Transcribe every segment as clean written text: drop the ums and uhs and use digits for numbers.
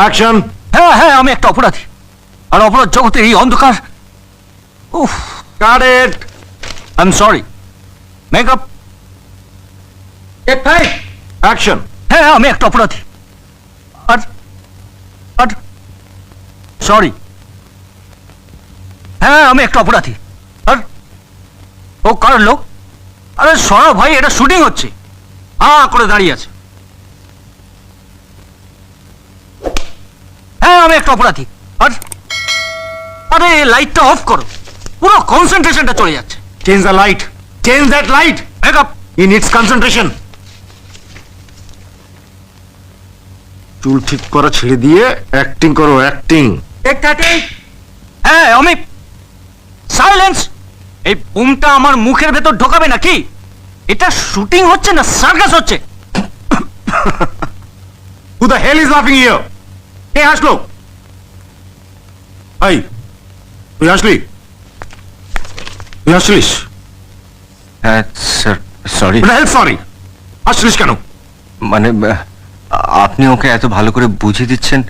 Action. হ্যাঁ হ্যাঁ, আমি একটা অপরাধী, আর অপরাধ জগতের এই অন্ধকার। উফ, cut it. I am sorry. Makeup. Action. হ্যাঁ, আমি একটা অপরাধী, আর আর সরি। হ্যাঁ, আমি একটা অপরাধী, আর ও কার লোক? আরে সরা ভাই, এটা শুটিং হচ্ছে। করে দাঁড়িয়ে আছে। হ্যাঁ, আমি একটা অপরাধী, আর আরে লাইটটা অফ করো, পুরো কনসেন্ট্রেশনটা চলে যাচ্ছে। Change the light, change that light. Makeup. He needs concentration. চুল ঠিক করা ছেড়ে দিয়ে অ্যাক্টিং করো, অ্যাক্টিং। হ্যাঁ, আমি সাইলেন্স। এই বুমটা আমার মুখের ভেতর ঢোকাবে নাকি? এটা শুটিং হচ্ছে না সার্কাস হচ্ছে? Who the hell is laughing here? কে হাসলো? এই, তুই হাসলি? তুই হাসলিস? হ্যাঁ স্যার, সরি। সরি, হাসলিস কেন? মানে আপনি ওকে এত ভালো করে বুঝিয়ে দিচ্ছেন,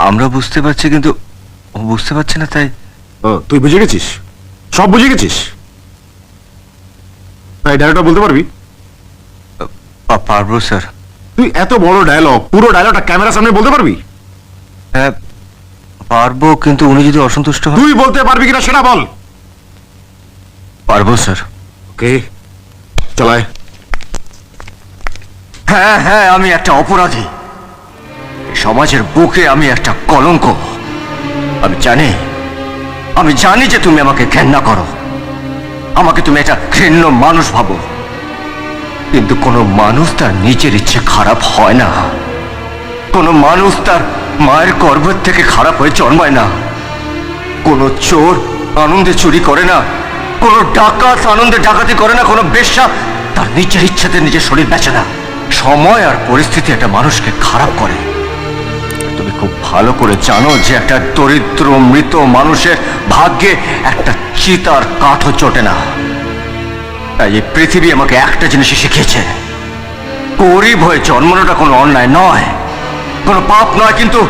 আমরা বুঝতে পারছি, কিন্তু ও বুঝতে পারছে না, তাই। তুই বুঝে গেছিস, সব বুঝে গেছিস। তাই ডায়লগটা বলতে পারবি? পারবো স্যার। তুই এত বড় ডায়লগ, পুরো ডায়লগটা ক্যামেরার সামনে বলতে পারবি? হ্যাঁ পারবো, কিন্তু উনি যদি অসন্তুষ্ট হন। তুই বলতে পারবি কিনা সেটা বল। পারবো স্যার। ওকে, চালায়। হ্যাঁ হ্যাঁ, আমি একটা অপরাধী, সমাজের বুকে আমি একটা কলঙ্ক। আমি জানি যে তুমি আমাকে ঘেন্না করো, আমাকে তুমি একটা ঘৃণ্য মানুষ ভাবো, কিন্তু কোনো মানুষ তার নিজের ইচ্ছে খারাপ হয় না। কোনো মানুষ তার মায়ের গর্ভের থেকে খারাপ হয়ে জন্মায় না। কোনো চোর আনন্দে চুরি করে না, কোনো ডাকাত আনন্দে ডাকাতি করে না, কোনো বেশ্যা তার নিজের ইচ্ছাতে নিজের শরীর বেচে না। সময় আর পরিস্থিতি একটা মানুষকে খারাপ করে। তুমি খুব ভালো করে জানো যে একটা দরিদ্র মৃত মানুষের ভাগ্যে একটা চিতার কাঠও চটে না। তাই এই পৃথিবী আমাকে একটা জিনিসই শিখিয়েছে, গরিব হয়ে জন্মানোটা কোনো অন্যায় নয়, কোনো পাপ নয়, কিন্তু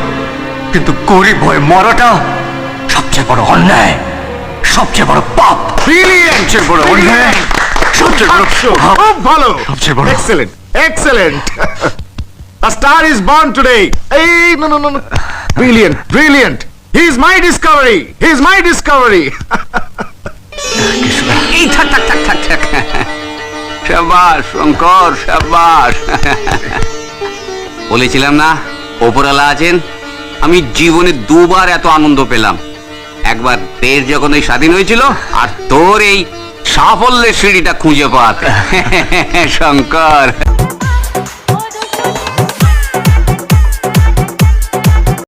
কিন্তু গরিব হয়ে মরাটা সবচেয়ে বড় অন্যায়, সবচেয়ে বড় পাপ। সবচেয়ে বড় অন্যায়, সবচেয়ে বড় পাপ। খুব ভালো, সবচেয়ে বড়। Excellent, excellent. A star is born today. Hey, no. Brilliant, brilliant. He is my discovery. He is my discovery. এই থাক থাক থাক থাক থাক। শাবাশ শঙ্কর, শাবাশ। বলেছিলাম না ওপরওয়ালা আছেন। আমি জীবনে দুবার এত আনন্দ পেলাম, একবার দেশ যখন এই স্বাধীন হয়েছিল, আর তোর এই সাফল্যের সিঁড়িটা খুঁজে পাওয়াতে। শঙ্কর।